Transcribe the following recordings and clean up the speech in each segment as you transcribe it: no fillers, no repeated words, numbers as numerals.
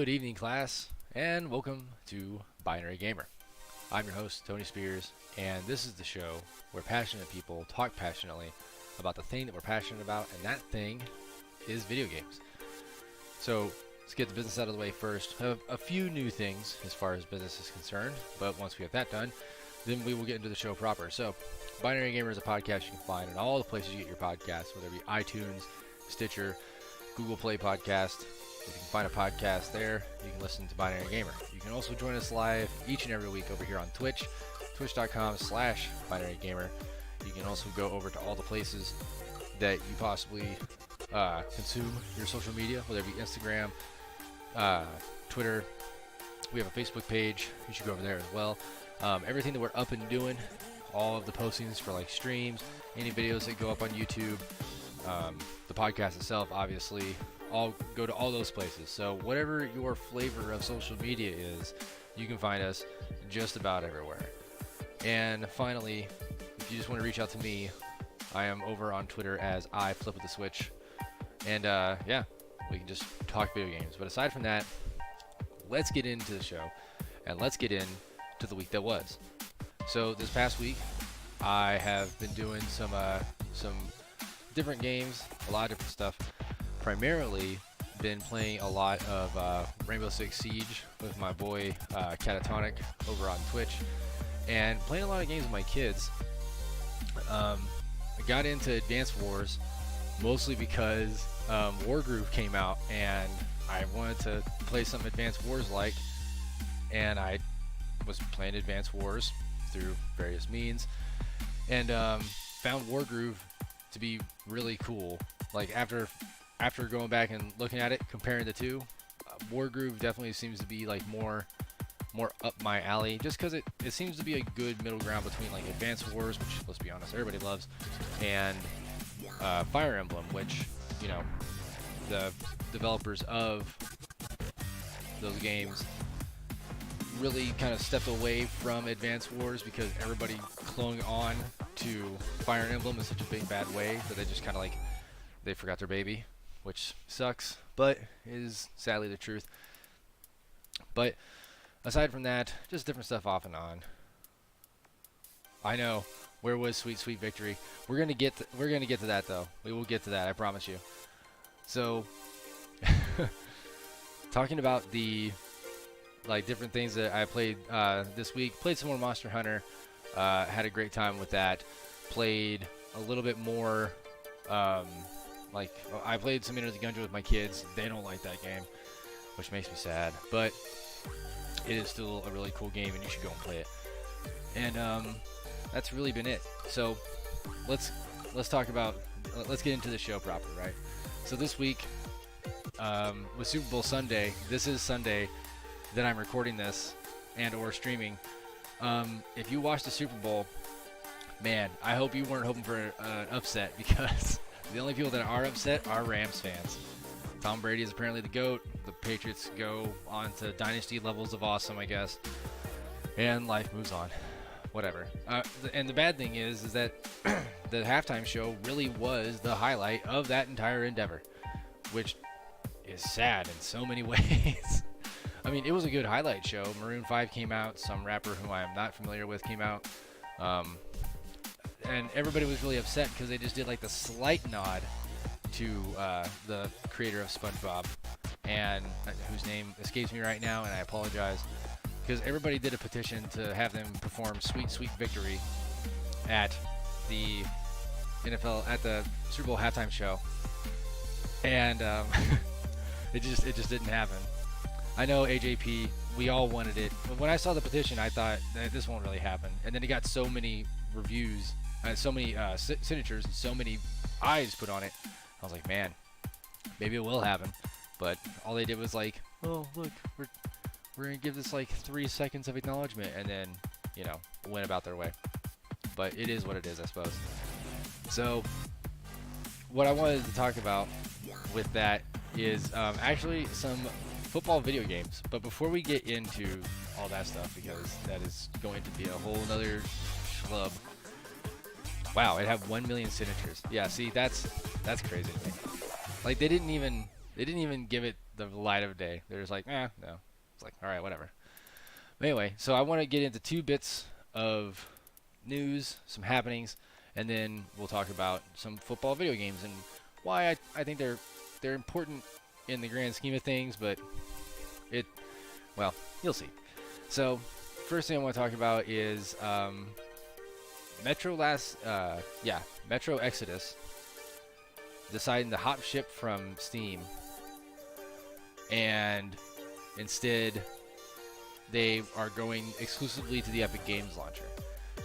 Good evening, class, and welcome to Binary Gamer. I'm your host, Tony Spears, and this is the show where passionate people talk passionately about the thing that we're passionate about, and that thing is video games. So let's get the business out of the way first. A few new things as far as business is concerned, but once we have that done, then we will get into the show proper. So, Binary Gamer is a podcast you can find in all the places you get your podcasts, whether it be iTunes, Stitcher, Google Play Podcast. If you can find a podcast there, you can listen to Binary Gamer. You can also join us live each and every week over here on Twitch, twitch.com/Binary Gamer. You can also go over to all the places that you possibly consume your social media, whether it be Instagram, Twitter. We have a Facebook page. You should go over there as well. Everything that we're up and doing, all of the postings for like streams, any videos that go up on YouTube, the podcast itself, obviously, all go to all those places. So whatever your flavor of social media is, you can find us just about everywhere. And finally, if you just want to reach out to me, I am over on Twitter as iFlipWithTheSwitch. And yeah, we can just talk video games. But aside from that, let's get into the show and let's get into the week that was. So this past week, I have been doing some different games, a lot of different stuff. Primarily been playing a lot of Rainbow Six Siege with my boy Catatonic over on Twitch, and playing a lot of games with my kids. I got into Advanced Wars mostly because Wargroove came out and I wanted to play some Advanced Wars like, and I was playing Advanced Wars through various means, and found Wargroove to be really cool. Like after going back and looking at it, comparing the two, Wargroove definitely seems to be like more up my alley, just because it seems to be a good middle ground between like Advanced Wars, which let's be honest, everybody loves, and Fire Emblem, which, you know, the developers of those games really kind of stepped away from Advanced Wars because everybody clung on to Fire Emblem in such a big bad way that they just kind of like, they forgot their baby, which sucks, but is sadly the truth. But aside from that, just different stuff off and on. I know, where was Sweet Sweet Victory? We're gonna get to that though. We will get to that, I promise you. So, talking about the like different things that I played this week. Played some more Monster Hunter. Had a great time with that. Played a little bit more. I played some Enter the Gungeon with my kids. They don't like that game, which makes me sad. But it is still a really cool game, and you should go and play it. And that's really been it. So let's talk about. Let's get into the show proper, right? So this week with Super Bowl Sunday. This is Sunday that I'm recording this and or streaming. If you watched the Super Bowl, man, I hope you weren't hoping for an upset, because the only people that are upset are Rams fans. Tom Brady is apparently the GOAT. The Patriots go on to dynasty levels of awesome, I guess. And life moves on. Whatever. And the bad thing is that the halftime show really was the highlight of that entire endeavor, which is sad in so many ways. I mean, it was a good highlight show. Maroon 5 came out. Some rapper who I am not familiar with came out. And everybody was really upset because they just did like the slight nod to the creator of SpongeBob, and whose name escapes me right now, and I apologize, because everybody did a petition to have them perform Sweet Sweet Victory at the Super Bowl halftime show, and it just didn't happen. I know AJP, we all wanted it. But when I saw the petition, I thought that this won't really happen. And then it got so many reviews, so many signatures, and so many eyes put on it. I was like, man, maybe it will happen. But all they did was like, oh, look, we're going to give this like 3 seconds of acknowledgement, and then, you know, went about their way. But it is what it is, I suppose. So what I wanted to talk about with that is actually some football video games. But before we get into all that stuff, because that is going to be a whole nother schlub. Wow, it had 1 million signatures. Yeah, see, that's crazy to me. Like, they didn't even give it the light of day. They're just like, no. It's like, all right, whatever. Anyway, so I want to get into 2 bits of news, some happenings, and then we'll talk about some football video games and why I think they're important in the grand scheme of things, but it, well, you'll see. So, first thing I want to talk about is Metro Exodus deciding to hop ship from Steam, and instead they are going exclusively to the Epic Games launcher.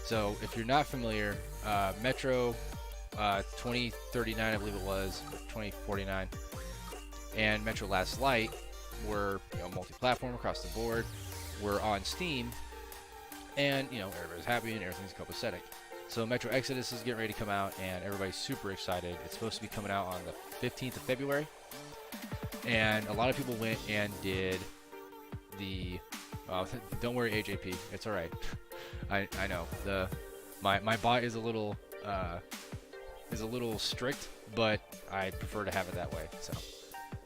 So if you're not familiar, Metro 2039, I believe it was, or 2049, and Metro Last Light were multi-platform across the board, were on Steam, and everybody's happy and everything's copacetic. So Metro Exodus is getting ready to come out, and everybody's super excited. It's supposed to be coming out on the 15th of February, and a lot of people went and did the. Don't worry, AJP. It's all right. I know my bot is a little strict, but I prefer to have it that way. So,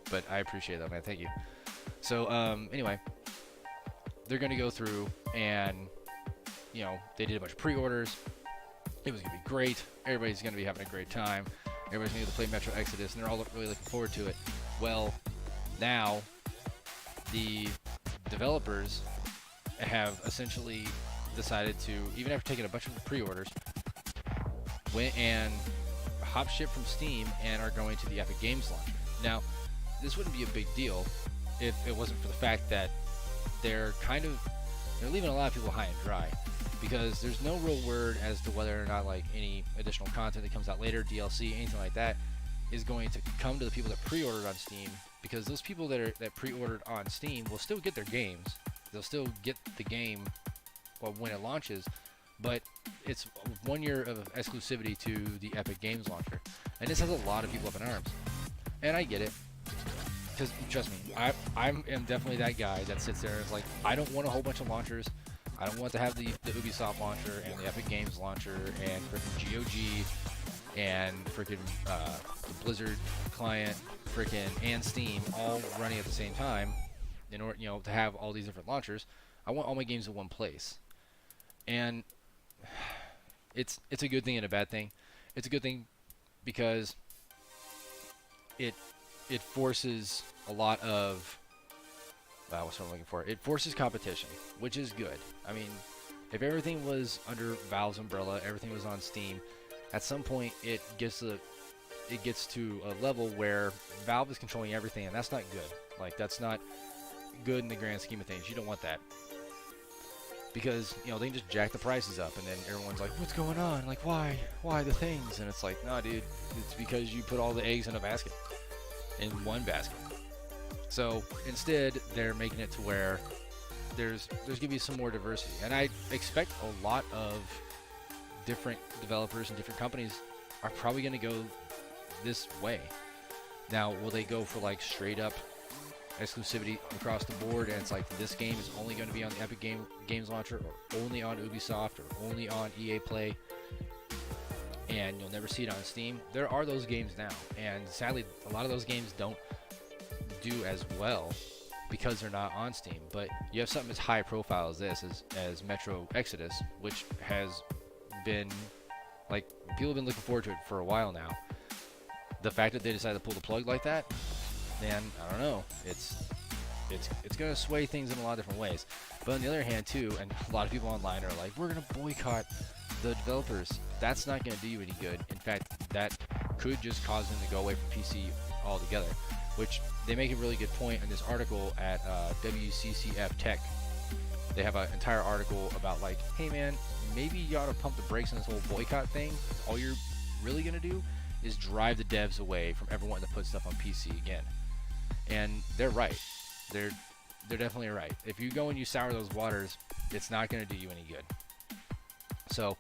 but I appreciate that, man. Thank you. So anyway, they're gonna go through and they did a bunch of pre-orders. It was gonna be great. Everybody's gonna be having a great time. Everybody's gonna get to play Metro Exodus, and they're all really looking forward to it. Well, now the developers have essentially decided to, even after taking a bunch of pre-orders, went and hop ship from Steam and are going to the Epic Games launcher. Now, this wouldn't be a big deal if it wasn't for the fact that they're leaving a lot of people high and dry, because there's no real word as to whether or not like any additional content that comes out later, DLC, anything like that, is going to come to the people that pre-ordered on Steam, because those people that pre-ordered on Steam will still get their games. They'll still get the game when it launches, but it's 1 year of exclusivity to the Epic Games launcher, and this has a lot of people up in arms, and I get it, because trust me, I am definitely that guy that sits there and is like, I don't want a whole bunch of launchers. I don't want to have the Ubisoft launcher and the Epic Games launcher and freaking GOG and freaking the Blizzard client and Steam all running at the same time in order to have all these different launchers. I want all my games in one place, and it's a good thing and a bad thing. It's a good thing because it forces a lot of what's what I'm looking for. It forces competition, which is good. I mean, if everything was under Valve's umbrella, everything was on Steam, at some point it gets to a level where Valve is controlling everything, and that's not good. Like, that's not good in the grand scheme of things. You don't want that, because they can just jack the prices up, and then everyone's like, what's going on? Like, why the things? And it's like, nah, dude, it's because you put all the eggs in one basket. So instead, they're making it to where there's gonna be some more diversity, and I expect a lot of different developers and different companies are probably gonna go this way. Now, will they go for like straight up exclusivity across the board, and it's like this game is only going to be on the Epic Games launcher, or only on Ubisoft, or only on EA Play, and you'll never see it on Steam? There are those games now, and sadly a lot of those games don't do as well because they're not on Steam. But you have something as high profile as this, as Metro Exodus, which has been like, people have been looking forward to it for a while now. The fact that they decided to pull the plug like that, man, I don't know. It's going to sway things in a lot of different ways. But on the other hand, too, and a lot of people online are like, we're going to boycott the developers. That's not going to do you any good. In fact, that could just cause them to go away from PC altogether, which they make a really good point in this article at WCCF Tech. They have an entire article about like, hey man, maybe you ought to pump the brakes on this whole boycott thing. All you're really going to do is drive the devs away from ever wanting to put stuff on PC again. And they're right. They're definitely right. If you go and you sour those waters, it's not going to do you any good. So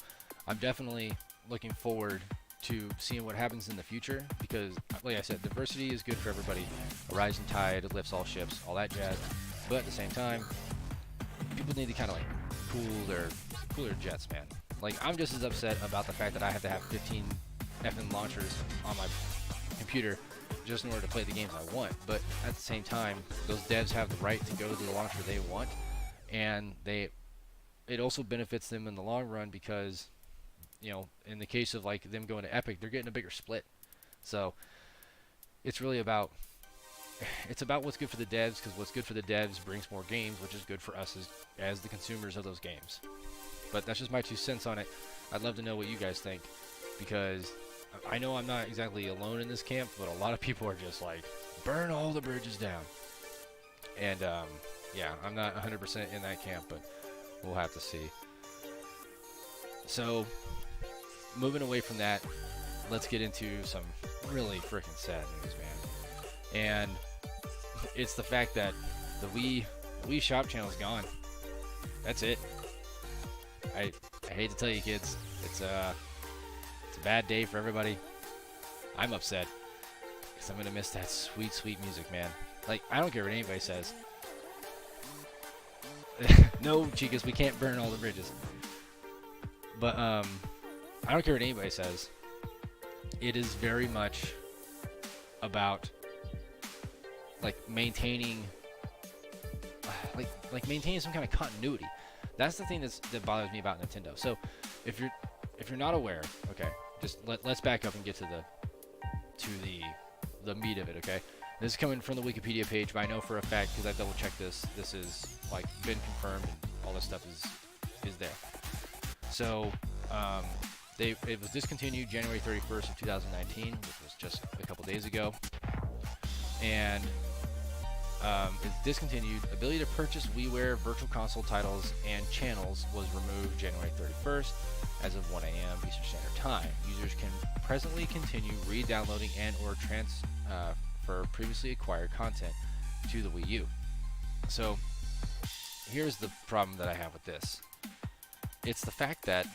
I'm definitely looking forward to seeing what happens in the future, because like I said, diversity is good for everybody. A rising tide lifts all ships, all that jazz. But at the same time, people need to kind of like cool their jets, man. Like, I'm just as upset about the fact that I have to have 15 effing launchers on my computer just in order to play the games I want. But at the same time, those devs have the right to go to the launcher they want. and it also benefits them in the long run because, in the case of like them going to Epic, they're getting a bigger split. So it's really about what's good for the devs, because what's good for the devs brings more games, which is good for us as the consumers of those games. But that's just my 2 cents on it. I'd love to know what you guys think, because I know I'm not exactly alone in this camp, but a lot of people are just like, burn all the bridges down. And yeah, I'm not 100% in that camp, but we'll have to see. So, moving away from that, let's get into some really freaking sad news, man. And it's the fact that the Wii Shop Channel is gone. That's it. I hate to tell you, kids, it's a bad day for everybody. I'm upset because I'm gonna miss that sweet, sweet music, man. Like, I don't care what anybody says. No, Chicas, we can't burn all the bridges. But I don't care what anybody says. It is very much about like maintaining maintaining some kind of continuity. That's the thing that bothers me about Nintendo. So if you're not aware, okay, just let's back up and get to the meat of it, okay? This is coming from the Wikipedia page, but I know for a fact, because I double checked this is like been confirmed and all this stuff is there. So it was discontinued January 31st of 2019, which was just a couple days ago. And it's discontinued. Ability to purchase WiiWare Virtual Console titles and channels was removed January 31st as of 1 a.m. Eastern Standard Time. Users can presently continue re-downloading and or transfer previously acquired content to the Wii U. So here's the problem that I have with this. It's the fact that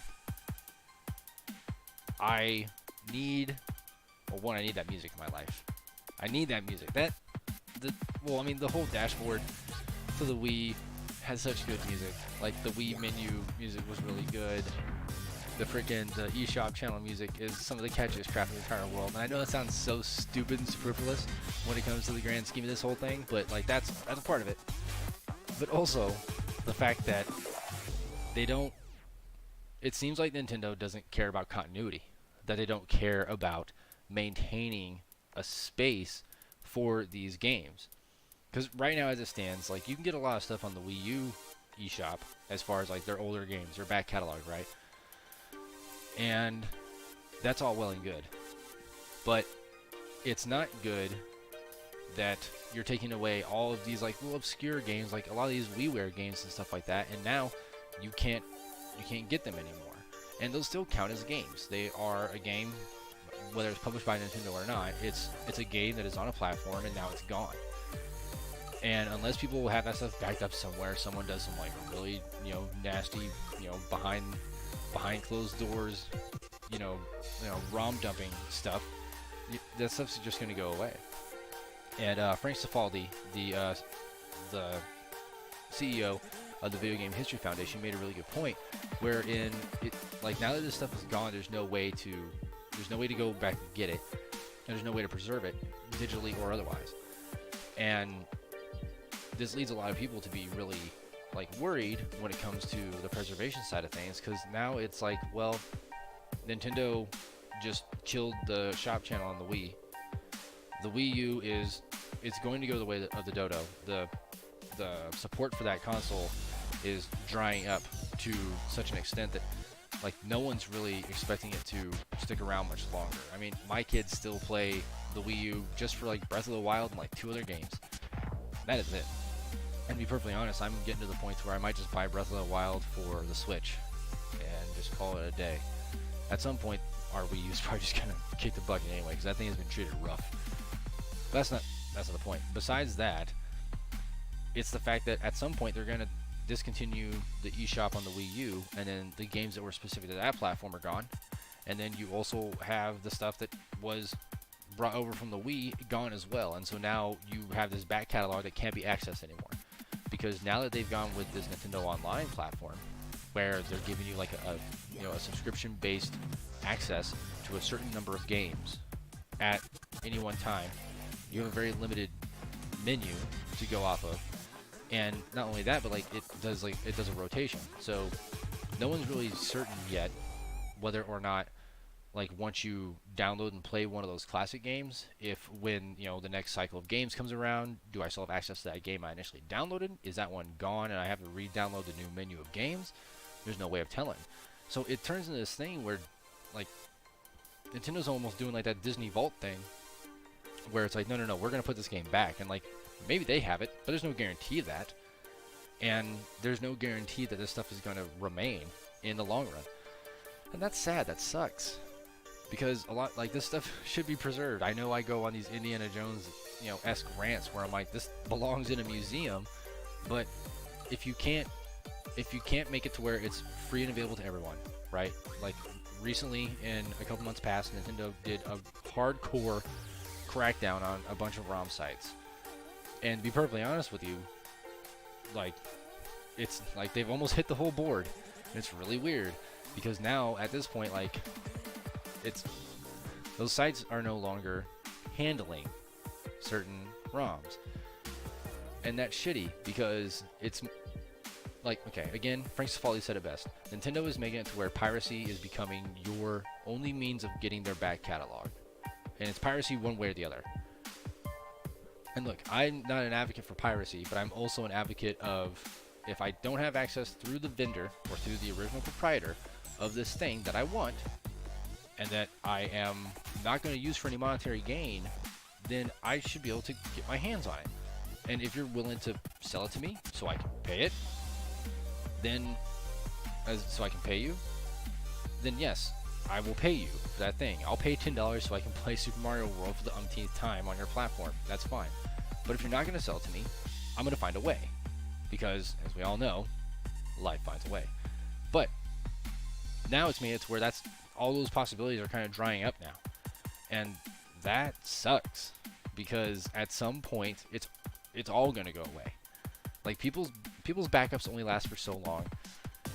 I need that music in my life. I need that music. The whole dashboard to the Wii has such good music. Like, the Wii menu music was really good. The eShop channel music is some of the catchiest crap in the entire world. And I know that sounds so stupid and superfluous when it comes to the grand scheme of this whole thing, but like that's a part of it. But also the fact that it seems like Nintendo doesn't care about continuity, that they don't care about maintaining a space for these games. Because right now, as it stands, like, you can get a lot of stuff on the Wii U eShop as far as like their older games, their back catalog, right? And that's all well and good, but it's not good that you're taking away all of these like little obscure games, like a lot of these WiiWare games and stuff like that, and now you can't get them anymore. And those still count as games. They are a game, whether it's published by Nintendo or not. It's a game that is on a platform, and now it's gone. And unless people have that stuff backed up somewhere, someone does some like really nasty behind closed doors ROM dumping stuff, that stuff's just going to go away. And Frank Cifaldi, the CEO of the Video Game History Foundation, made a really good point, wherein now that this stuff is gone, there's no way to go back and get it, and there's no way to preserve it digitally or otherwise. And this leads a lot of people to be really worried when it comes to the preservation side of things, because now it's like, well, Nintendo just killed the shop channel on the Wii. The Wii U it's going to go the way of the Dodo. The support for that console is drying up to such an extent that no one's really expecting it to stick around much longer. I mean, my kids still play the Wii U just for Breath of the Wild and 2 other games. That is it. And to be perfectly honest, I'm getting to the point where I might just buy Breath of the Wild for the Switch and just call it a day. At some point, our Wii U is probably just gonna kick the bucket anyway, because that thing has been treated rough. But that's not the point. Besides that, it's the fact that at some point they're gonna discontinue the eShop on the Wii U, and then the games that were specific to that platform are gone. And then you also have the stuff that was brought over from the Wii gone as well. And so now you have this back catalog that can't be accessed anymore, because now that they've gone with this Nintendo Online platform, where they're giving you a subscription-based access to a certain number of games at any one time, you have a very limited menu to go off of, And not only that, but like it does a rotation. So no one's really certain yet whether or not, like, once you download and play one of those classic games, if when, you know, the next cycle of games comes around, do I still have access to that game I initially downloaded? Is that one gone and I have to re-download the new menu of games? There's no way of telling. So it turns into this thing where, like, Nintendo's almost doing like that Disney Vault thing, where it's like, no, we're gonna put this game back, and like maybe they have it, but there's no guarantee of that, and there's no guarantee that this stuff is gonna remain in the long run, and that's sad. That sucks, because a lot like this stuff should be preserved. I know I go on these Indiana Jones, you know, esque rants where I'm like, this belongs in a museum, but if you can't make it to where it's free and available to everyone, right? Like recently, in a couple months past, Nintendo did a hardcore crackdown on a bunch of ROM sites. And to be perfectly honest with you, like, it's like they've almost hit the whole board. And it's really weird, because now at this point, like, those sites are no longer handling certain ROMs. And that's shitty, because it's like, okay, again, Frank Cifaldi said it best. Nintendo is making it to where piracy is becoming your only means of getting their back catalog. And it's piracy one way or the other. And look, I'm not an advocate for piracy, but I'm also an advocate of, if I don't have access through the vendor or through the original proprietor of this thing that I want, and that I am not going to use for any monetary gain, then I should be able to get my hands on it. And if you're willing to sell it to me so I can pay it, then, so I can pay you, then yes, I will pay you for that thing. I'll pay $10 so I can play Super Mario World for the umpteenth time on your platform. That's fine. But if you're not going to sell it to me, I'm going to find a way. Because, as we all know, life finds a way. But now it's made it to where that's all those possibilities are kind of drying up now. And that sucks. Because at some point, it's all going to go away. Like, people's backups only last for so long.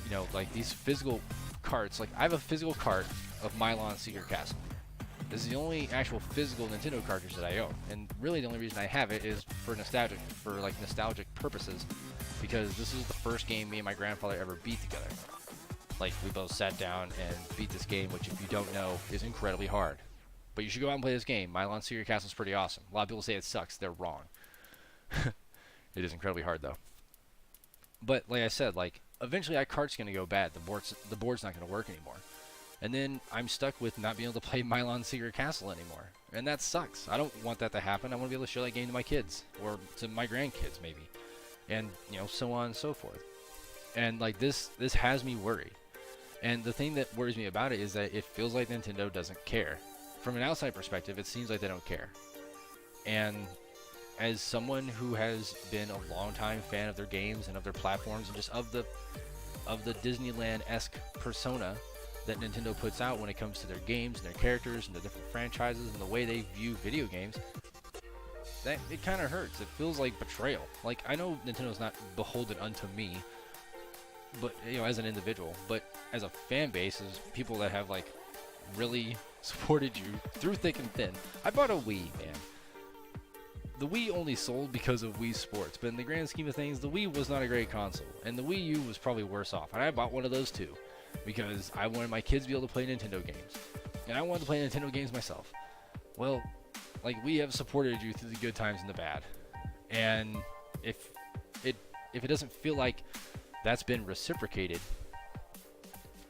You know, like these physical carts. Like, I have a physical cart of Mylon Secret Castle. This is the only actual physical Nintendo cartridge that I own, and really the only reason I have it is for nostalgic purposes, because this is the first game me and my grandfather ever beat together. Like, we both sat down and beat this game, which, if you don't know, is incredibly hard. But you should go out and play this game. Mylon Secret Castle is pretty awesome. A lot of people say it sucks. They're wrong. It is incredibly hard, though. But like I said, like, eventually that cart's gonna go bad. The board's not gonna work anymore, and then I'm stuck with not being able to play Mylon Secret Castle anymore, and that sucks. I don't want that to happen. I want to be able to show that game to my kids or to my grandkids maybe, and, you know, so on and so forth. And like this has me worried. And the thing that worries me about it is that it feels like Nintendo doesn't care. From an outside perspective, it seems like they don't care. And as someone who has been a longtime fan of their games and of their platforms and just of the Disneyland-esque persona that Nintendo puts out when it comes to their games and their characters and the different franchises and the way they view video games, that it kind of hurts. It feels like betrayal. Like, I know Nintendo's not beholden unto me, but, you know, as an individual, but as a fan base, as people that have, like, really supported you through thick and thin. I bought a Wii, man. The Wii only sold because of Wii Sports, but in the grand scheme of things, the Wii was not a great console, and the Wii U was probably worse off. And I bought one of those too, because I wanted my kids to be able to play Nintendo games, and I wanted to play Nintendo games myself. Well, like, we have supported you through the good times and the bad, and if it doesn't feel like that's been reciprocated,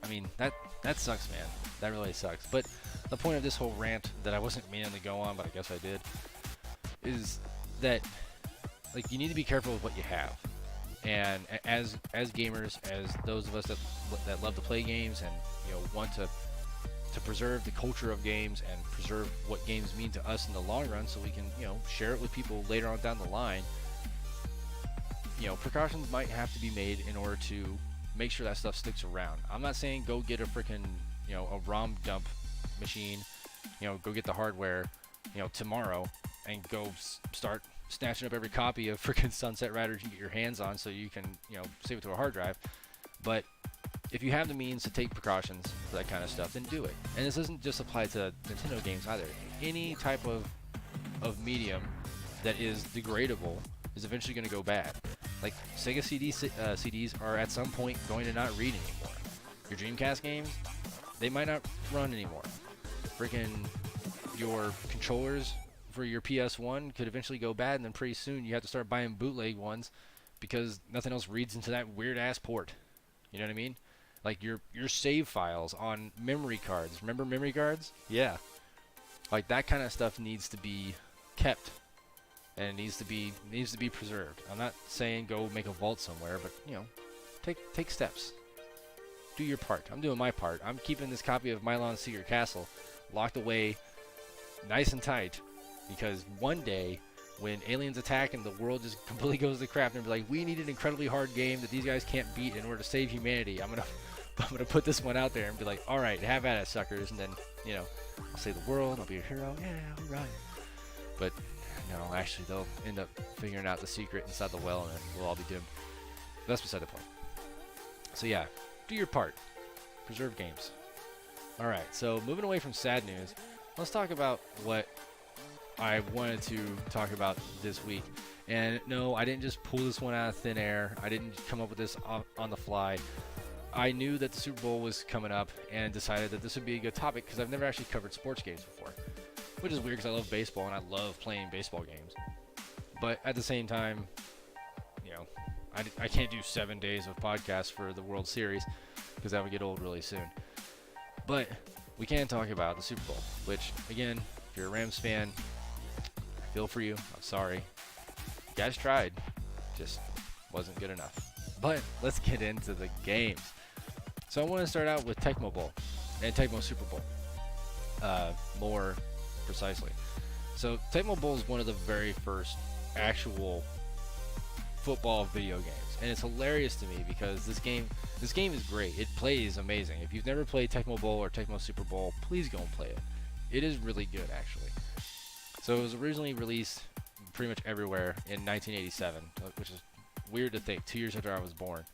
I mean, that sucks, man. That really sucks. But the point of this whole rant that I wasn't meaning to go on, but I guess I did, is that, like, you need to be careful with what you have. And as gamers, as those of us that love to play games and, you know, want to preserve the culture of games and preserve what games mean to us in the long run, so we can, you know, share it with people later on down the line, you know, precautions might have to be made in order to make sure that stuff sticks around. I'm not saying go get a freaking, you know, a ROM dump machine, you know, go get the hardware, you know, tomorrow, and go start snatching up every copy of freaking Sunset Riders you can get your hands on so you can, you know, save it to a hard drive. But if you have the means to take precautions for that kind of stuff, then do it. And this doesn't just apply to Nintendo games either. Any type of medium that is degradable is eventually going to go bad. Like Sega CDs are at some point going to not read anymore. Your Dreamcast games, they might not run anymore. Freaking your controllers for your PS1 could eventually go bad, and then pretty soon you have to start buying bootleg ones because nothing else reads into that weird ass port. You know what I mean? Like your save files on memory cards. Remember memory cards? Yeah. Like that kind of stuff needs to be kept, and it needs to be preserved. I'm not saying go make a vault somewhere, but you know, take steps. Do your part. I'm doing my part. I'm keeping this copy of Mylon's Secret Castle locked away nice and tight, because one day when aliens attack and the world just completely goes to crap, and they're like, we need an incredibly hard game that these guys can't beat in order to save humanity, I'm gonna put this one out there and be like, all right, have at it, suckers, and then, you know, I'll save the world, I'll be a hero, yeah, all right. But no, actually, they'll end up figuring out the secret inside the well, and then we'll all be doomed. But that's beside the point. So yeah, do your part. Preserve games. All right, so moving away from sad news, let's talk about what I wanted to talk about this week. And no, I didn't just pull this one out of thin air. I didn't come up with this on the fly. I knew that the Super Bowl was coming up and decided that this would be a good topic because I've never actually covered sports games before, which is weird because I love baseball and I love playing baseball games. But at the same time, you know, I can't do 7 days of podcasts for the World Series because that would get old really soon. But we can talk about the Super Bowl, which, again, if you're a Rams fan, I feel for you. I'm sorry. You guys tried. Just wasn't good enough. But let's get into the games. So I want to start out with Tecmo Bowl and Tecmo Super Bowl, more precisely. So Tecmo Bowl is one of the very first actual football video games, and it's hilarious to me because this game is great. It plays amazing. If you've never played Tecmo Bowl or Tecmo Super Bowl, please go and play it. It is really good, actually. So it was originally released pretty much everywhere in 1987, which is weird to think, 2 years after I was born.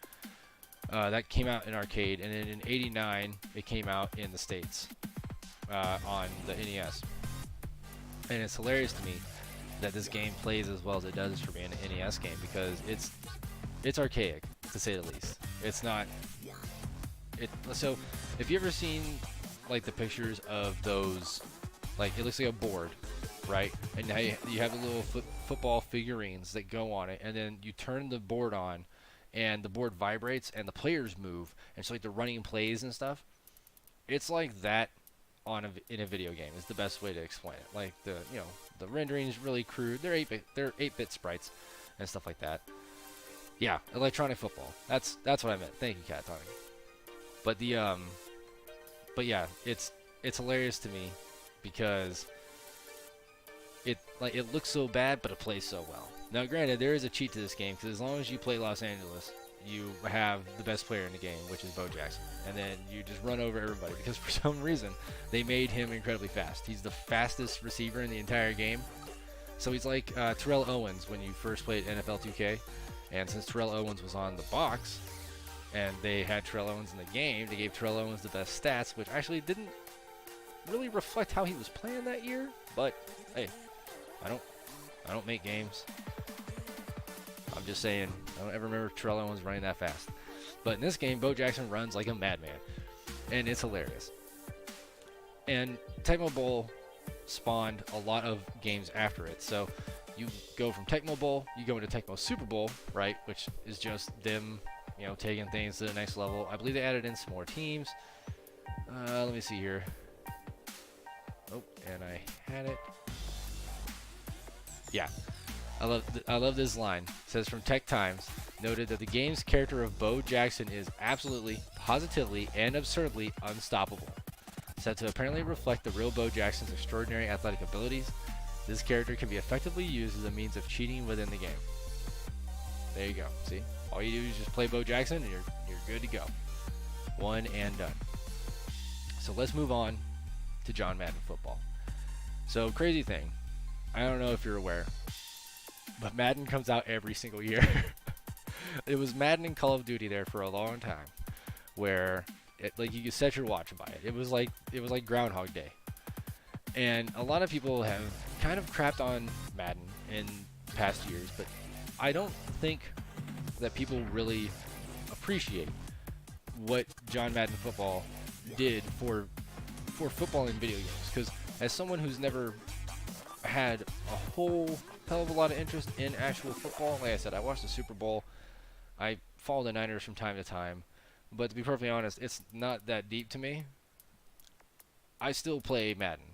That came out in arcade, and then in '89 it came out in the States on the NES. And it's hilarious to me that this game plays as well as it does for being an NES game because it's archaic, to say the least. It's not. So if you ever seen like the pictures of those, like it looks like a board, right? And now you have the little football figurines that go on it, and then you turn the board on, and the board vibrates, and the players move, and so like the running plays and stuff. It's like that in a video game is the best way to explain it. Like the rendering is really crude. They're 8-bit sprites and stuff like that. Yeah, electronic football. That's what I meant. Thank you, Cat Tony. But yeah, it's hilarious to me because it looks so bad, but it plays so well. Now, granted, there is a cheat to this game because as long as you play Los Angeles, you have the best player in the game, which is Bo Jackson, and then you just run over everybody because for some reason they made him incredibly fast. He's the fastest receiver in the entire game. So he's like Terrell Owens when you first played NFL 2K, and since Terrell Owens was on the box and they had Terrell Owens in the game, they gave Terrell Owens the best stats, which actually didn't really reflect how he was playing that year. But hey, I don't make games. I'm just saying, I don't ever remember Terrell Owens running that fast. But in this game, Bo Jackson runs like a madman, and it's hilarious. And Tecmo Bowl spawned a lot of games after it. So you go from Tecmo Bowl, you go into Tecmo Super Bowl, right, which is just them, taking things to the next level. I believe they added in some more teams. Let me see here. Oh, and I had it. Yeah. I love this line. It says from Tech Times, noted that the game's character of Bo Jackson is absolutely, positively, and absurdly unstoppable. Said to apparently reflect the real Bo Jackson's extraordinary athletic abilities, this character can be effectively used as a means of cheating within the game. There you go. See? All you do is just play Bo Jackson and you're good to go. One and done. So let's move on to John Madden football. So crazy thing. I don't know if you're aware, but Madden comes out every single year. It was Madden and Call of Duty there for a long time, where you could set your watch by it. It was like Groundhog Day, and a lot of people have kind of crapped on Madden in past years, but I don't think that people really appreciate what John Madden Football did for football in video games. Because as someone who's never had a whole hell of a lot of interest in actual football, like I said, I watched the Super Bowl. I follow the Niners from time to time, but to be perfectly honest, it's not that deep to me. I still play Madden.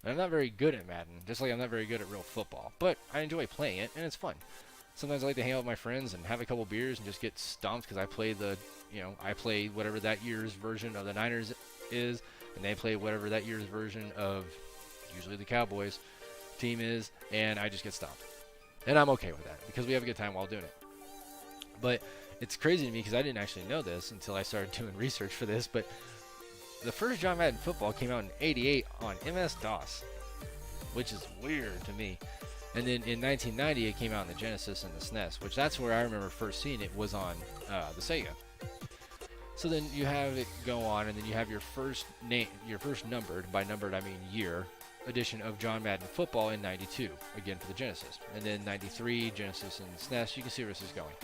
And I'm not very good at Madden, just like I'm not very good at real football. But I enjoy playing it, and it's fun. Sometimes I like to hang out with my friends and have a couple beers and just get stomped because I play I play whatever that year's version of the Niners is, and they play whatever that year's version of usually the Cowboys team is, and I just get stomped. And I'm okay with that because we have a good time while doing it. But it's crazy to me because I didn't actually know this until I started doing research for this, but the first John Madden Football came out in '88 on MS-DOS, which is weird to me. And then in 1990, it came out in the Genesis and the SNES, which that's where I remember first seeing it was on the Sega. So then you have it go on, and then you have your first numbered, by numbered I mean year, edition of John Madden Football in '92, again for the Genesis. And then '93, Genesis and SNES. You can see where this is going.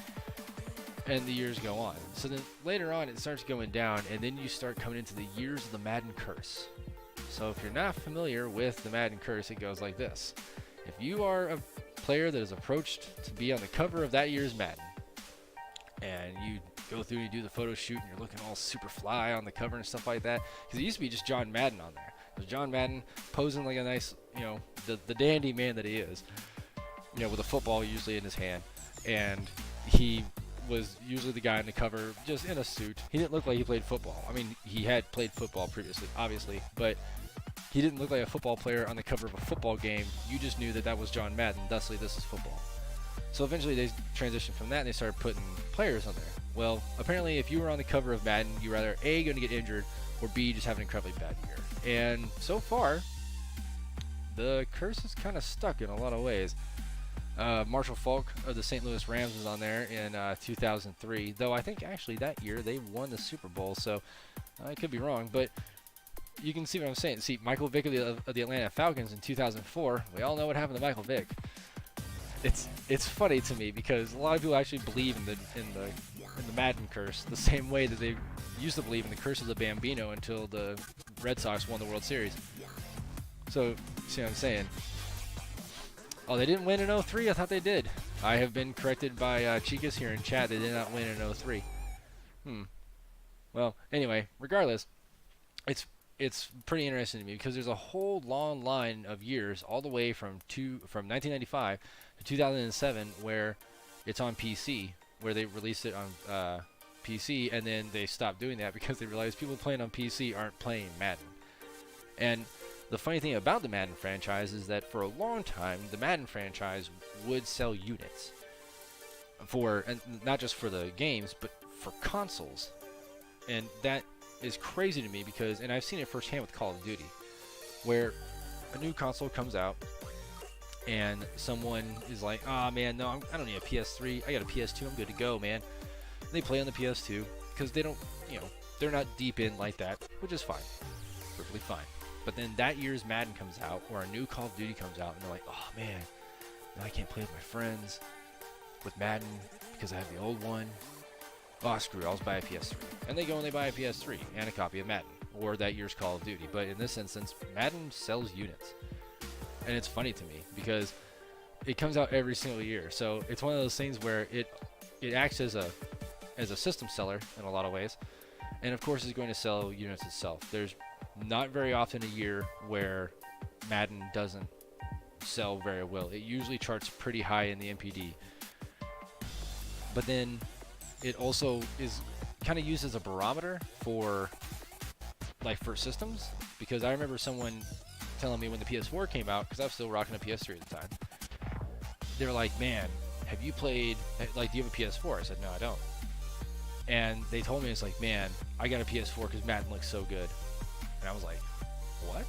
And the years go on. So then later on it starts going down, and then you start coming into the years of the Madden curse. So if you're not familiar with the Madden curse, it goes like this. If you are a player that is approached to be on the cover of that year's Madden, and you go through, you do the photo shoot, and you're looking all super fly on the cover and stuff like that, because it used to be just John Madden on there. It was John Madden posing like a nice, the dandy man that he is, with a football usually in his hand, and he was usually the guy on the cover just in a suit. He didn't look like he played football. I mean, he had played football previously, obviously, but he didn't look like a football player on the cover of a football game. You just knew that that was John Madden, thusly this is football. So eventually they transitioned from that and they started putting players on there. Well, apparently if you were on the cover of Madden, you were either A, going to get injured, or B, just have an incredibly bad year. And so far, the curse is kind of stuck in a lot of ways. Marshall Faulk of the St. Louis Rams was on there in 2003, though I think actually that year they won the Super Bowl, so I could be wrong, but you can see what I'm saying. See, Michael Vick of the Atlanta Falcons in 2004, we all know what happened to Michael Vick. It's funny to me because a lot of people actually believe in the Madden curse the same way that they used to believe in the curse of the Bambino until the Red Sox won the World Series. So, see what I'm saying? Oh, they didn't win in 03? I thought they did. I have been corrected by Chicas here in chat. They did not win in 03. Well, anyway, regardless, it's pretty interesting to me because there's a whole long line of years all the way from 1995 to 2007 where it's on PC, where they released it on PC, and then they stopped doing that because they realized people playing on PC aren't playing Madden. And the funny thing about the Madden franchise is that for a long time, the Madden franchise would sell units and not just for the games, but for consoles. And that is crazy to me because, and I've seen it firsthand with Call of Duty, where a new console comes out and someone is like, "Ah, man, no, I don't need a PS3. I got a PS2. I'm good to go, man." And they play on the PS2 because they don't, they're not deep in like that, which is fine, perfectly fine. But then that year's Madden comes out, or a new Call of Duty comes out, and they're like, "Oh man, now I can't play with my friends with Madden because I have the old one. Oh, screw it, I'll just buy a PS3." And they go and they buy a PS3 and a copy of Madden, or that year's Call of Duty. But in this instance, Madden sells units. And it's funny to me because it comes out every single year. So it's one of those things where it acts as a system seller in a lot of ways. And of course, it's going to sell units itself. There's not very often a year where Madden doesn't sell very well. It usually charts pretty high in the NPD. But then it also is kind of used as a barometer for systems, because I remember someone telling me when the PS4 came out, because I was still rocking a PS3 at the time, they were like, "Man, have you played, do you have a PS4? I said, "No, I don't." And they told me, it's like, "Man, I got a PS4 because Madden looks so good." And I was like, "What?"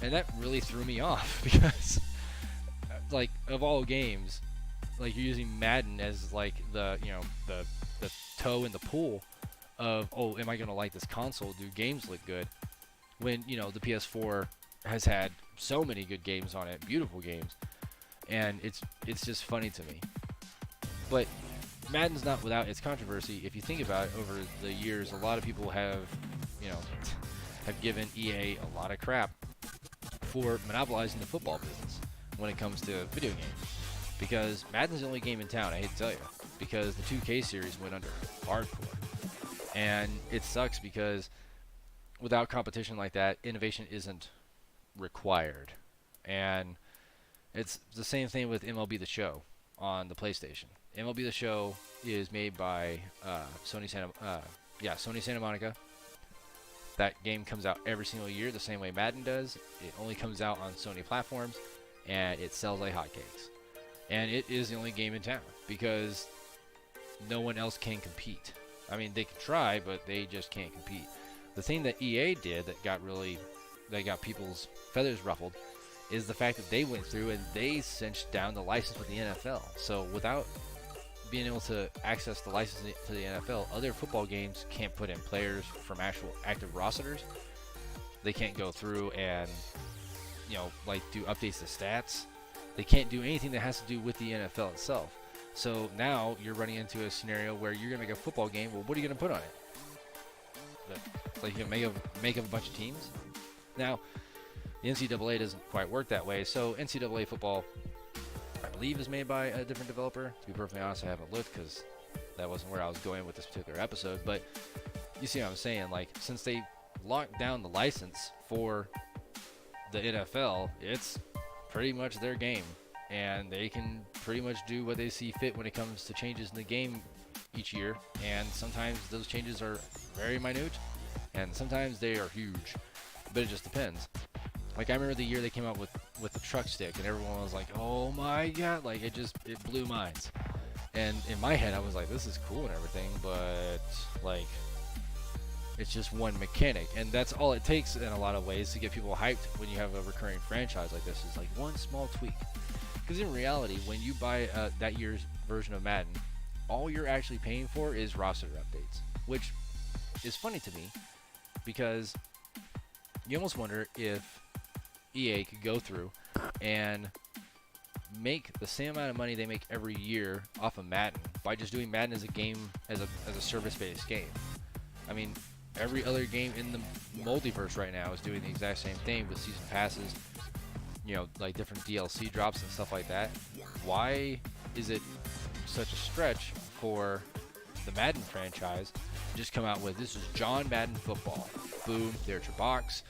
And that really threw me off because, of all games, you're using Madden as the toe in the pool of, oh, am I gonna like this console? Do games look good? When the PS4 has had so many good games on it, beautiful games, and it's just funny to me. But Madden's not without its controversy. If you think about it, over the years, a lot of people have, you know, have given EA a lot of crap for monopolizing the football business when it comes to video games. Because Madden's the only game in town, I hate to tell you, because the 2K series went under hardcore. And it sucks because without competition like that, innovation isn't required. And it's the same thing with MLB The Show on the PlayStation. MLB The Show is made by Sony Santa Monica. That game comes out every single year the same way Madden does. It only comes out on Sony platforms, and it sells like hotcakes. And it is the only game in town because no one else can compete. I mean, they can try, but they just can't compete. The thing that EA did that got people's feathers ruffled is the fact that they went through and they cinched down the license with the NFL. So without being able to access the license to the NFL, other football games can't put in players from actual active rosters. They can't go through and, you know, like do updates to stats. They can't do anything that has to do with the NFL itself. So now you're running into a scenario where you're gonna make a football game. Well, what are you gonna put on it? Like you're gonna make up a bunch of teams. Now, the NCAA doesn't quite work that way. So NCAA football, I believe, is made by a different developer. To be perfectly honest, I haven't looked because that wasn't where I was going with this particular episode. But you see what I'm saying? Like, since they locked down the license for the NFL, it's pretty much their game, and they can pretty much do what they see fit when it comes to changes in the game each year. And sometimes those changes are very minute, and sometimes they are huge. But it just depends. Like, I remember the year they came out with the truck stick, and everyone was like, oh my god, like, it blew minds. And in my head, I was like, this is cool and everything, but, like, it's just one mechanic. And that's all it takes in a lot of ways to get people hyped when you have a recurring franchise like this, is like one small tweak. Because in reality, when you buy that year's version of Madden, all you're actually paying for is roster updates, which is funny to me because you almost wonder if EA could go through and make the same amount of money they make every year off of Madden by just doing Madden as a game, as a service-based game. I mean, every other game in the multiverse right now is doing the exact same thing with season passes, you know, like different DLC drops and stuff like that. Why is it such a stretch for the Madden franchise to just come out with, this is John Madden football? Boom, there's your box.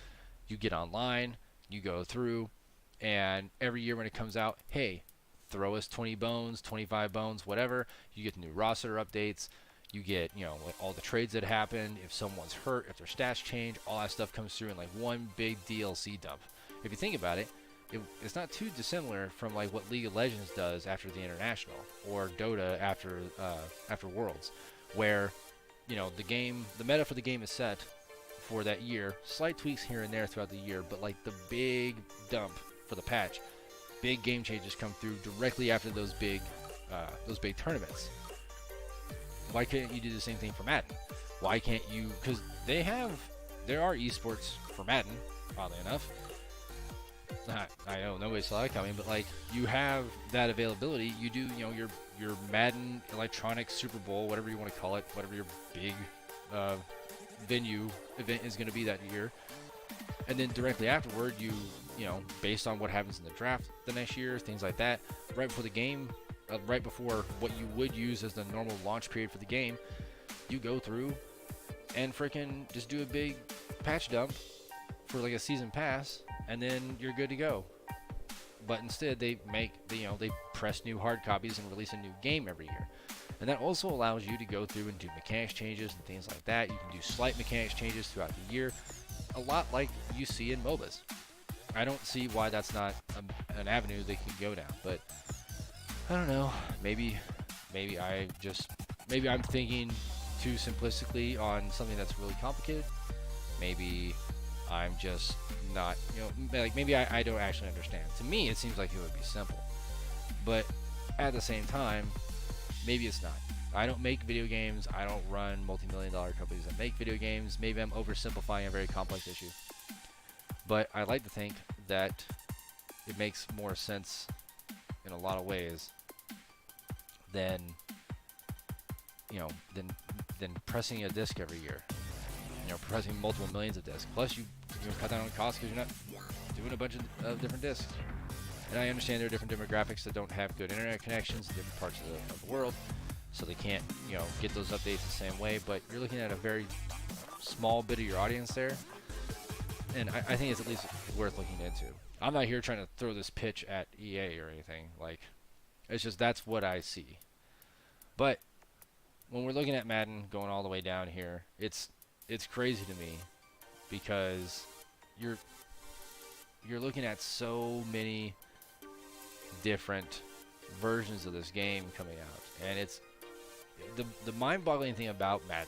You get online, you go through, and every year when it comes out, hey, throw us 20 bones, 25 bones, whatever. You get the new roster updates. You get, you know, like all the trades that happen. If someone's hurt, if their stats change, all that stuff comes through in like one big DLC dump. If you think about it, it's not too dissimilar from like what League of Legends does after the International, or Dota after Worlds, where, you know, the meta for the game is set for that year. Slight tweaks here and there throughout the year, but like the big dump for the patch, big game changes come through directly after those big tournaments. Why can't you do the same thing for Madden? Why can't you? Because there are esports for Madden, oddly enough. I know nobody saw that coming, but like, you have that availability. You do, you know, your Madden Electronic Super Bowl, whatever you want to call it, whatever your big venue event is going to be that year, and then directly afterward, you know, based on what happens in the draft the next year, things like that, right before the game, right before what you would use as the normal launch period for the game, you go through and freaking just do a big patch dump for like a season pass, and then you're good to go. But instead, they press new hard copies and release a new game every year. And that also allows you to go through and do mechanics changes and things like that. You can do slight mechanics changes throughout the year, a lot like you see in MOBAs. I don't see why that's not an avenue they can go down, but I don't know. Maybe I'm thinking too simplistically on something that's really complicated. Maybe I'm just not, you know, like maybe I don't actually understand. To me, it seems like it would be simple, but at the same time, maybe it's not. I don't make video games. I don't run multi-million-dollar companies that make video games. Maybe I'm oversimplifying a very complex issue, but I like to think that it makes more sense in a lot of ways than you know, than pressing a disc every year. You know, pressing multiple millions of discs. Plus, you cut down on costs because you're not doing a bunch of different discs. And I understand there are different demographics that don't have good internet connections in different parts of the world, so they can't, you know, get those updates the same way. But you're looking at a very small bit of your audience there, and I think it's at least worth looking into. I'm not here trying to throw this pitch at EA or anything. Like, it's just that's what I see. But when we're looking at Madden going all the way down here, it's crazy to me because you're looking at so many different versions of this game coming out, and it's the mind-boggling thing about Madden,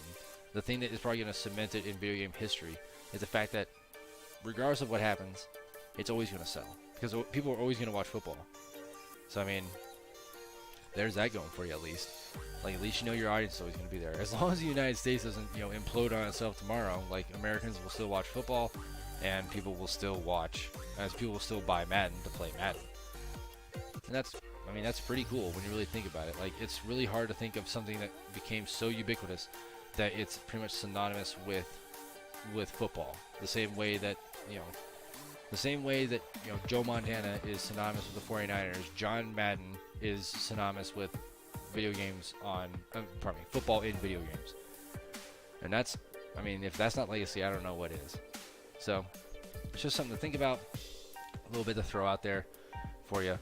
the thing that is probably going to cement it in video game history, is the fact that regardless of what happens, it's always going to sell because people are always going to watch football. So I mean, there's that going for you at least. Like, at least you know your audience is always going to be there. As long as the United States doesn't, you know, implode on itself tomorrow, like, Americans will still watch football, and people will still buy Madden to play Madden. And that's, I mean, that's pretty cool when you really think about it. Like, it's really hard to think of something that became so ubiquitous that it's pretty much synonymous with football. The same way that, you know, Joe Montana is synonymous with the 49ers, John Madden is synonymous with video games football in video games. And that's, I mean, if that's not legacy, I don't know what is. So, it's just something to think about, a little bit to throw out there for you.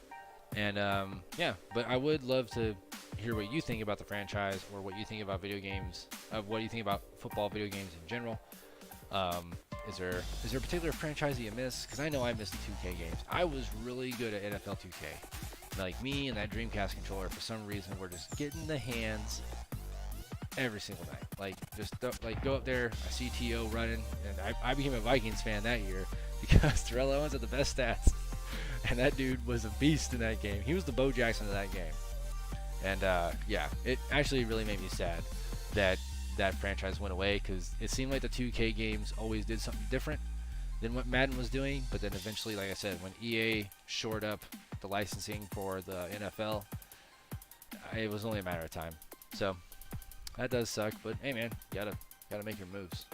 And, yeah, but I would love to hear what you think about the franchise, or what you think about video games, what do you think about football video games in general. Is there a particular franchise that you miss? Because I know I missed the 2K games. I was really good at NFL 2K. Like, me and that Dreamcast controller, for some reason, were just getting the hands every single night. Like, just go up there, I see T.O. running, and I became a Vikings fan that year because Terrell Owens had the best stats. And that dude was a beast in that game. He was the Bo Jackson of that game. And, yeah, it actually really made me sad that that franchise went away, because it seemed like the 2K games always did something different than what Madden was doing. But then eventually, like I said, when EA shored up the licensing for the NFL, it was only a matter of time. So that does suck, but hey man, gotta make your moves.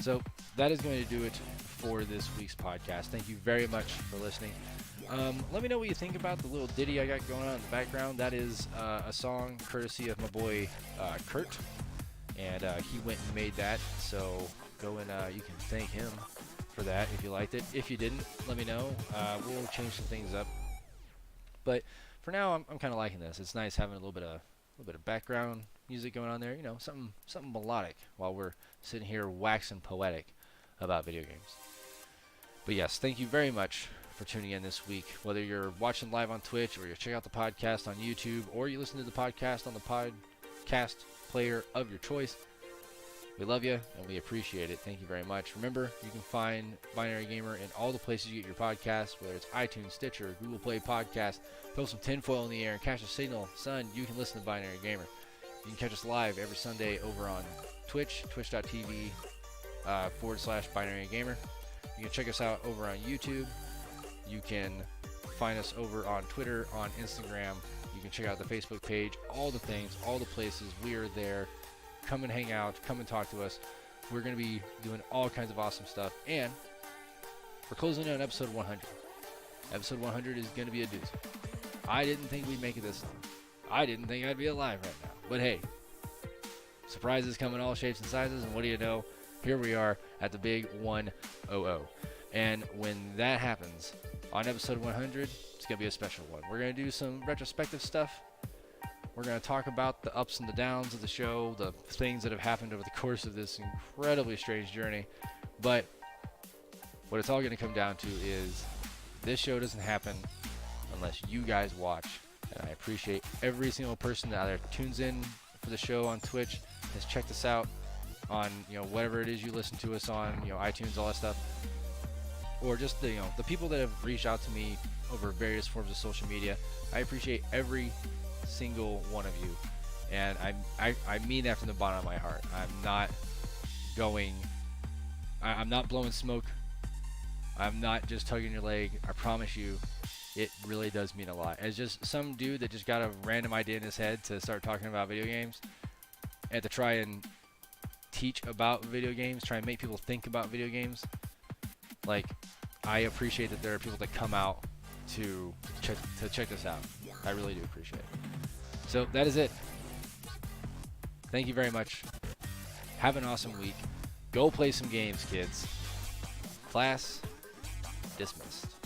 So that is going to do it for this week's podcast. Thank you very much for listening. Let me know what you think about the little ditty I got going on in the background. That is a song courtesy of my boy Kurt, and he went and made that. So go and you can thank him for that if you liked it. If you didn't, let me know. We'll change some things up. But for now, I'm kind of liking this. It's nice having a little bit of background music going on there. You know, something melodic while we're sitting here waxing poetic about video games. But yes, thank you very much for tuning in this week. Whether you're watching live on Twitch, or you're checking out the podcast on YouTube, or you listen to the podcast on the podcast player of your choice, we love you and we appreciate it. Thank you very much. Remember, you can find Binary Gamer in all the places you get your podcasts, whether it's iTunes, Stitcher, Google Play Podcast. Throw some tinfoil in the air and catch a signal. Son, you can listen to Binary Gamer. You can catch us live every Sunday over on Twitch, twitch.tv /Binary Gamer. You can check us out over on YouTube. You can find us over on Twitter, on Instagram. You can check out the Facebook page, all the things, all the places. We are there. Come and hang out. Come and talk to us. We're going to be doing all kinds of awesome stuff. And we're closing in on episode 100. Episode 100 is going to be a doozy. I didn't think we'd make it this long. I didn't think I'd be alive right now. But hey, surprises come in all shapes and sizes. And what do you know? Here we are at the big 100. And when that happens, on episode 100, it's going to be a special one. We're going to do some retrospective stuff. We're going to talk about the ups and the downs of the show, the things that have happened over the course of this incredibly strange journey. But what it's all going to come down to is this show doesn't happen unless you guys watch. And I appreciate every single person that either tunes in for the show on Twitch, has checked us out on, you know, whatever it is you listen to us on, you know, iTunes, all that stuff, or just the, you know, the people that have reached out to me over various forms of social media. I appreciate every single one of you, and I mean that from the bottom of my heart. I'm not blowing smoke. I'm not just tugging your leg. I promise you, it really does mean a lot. As just some dude that just got a random idea in his head to start talking about video games, and to try and teach about video games, try and make people think about video games. Like, I appreciate that there are people that come out to check this out. I really do appreciate it. So that is it. Thank you very much. Have an awesome week. Go play some games, kids. Class dismissed.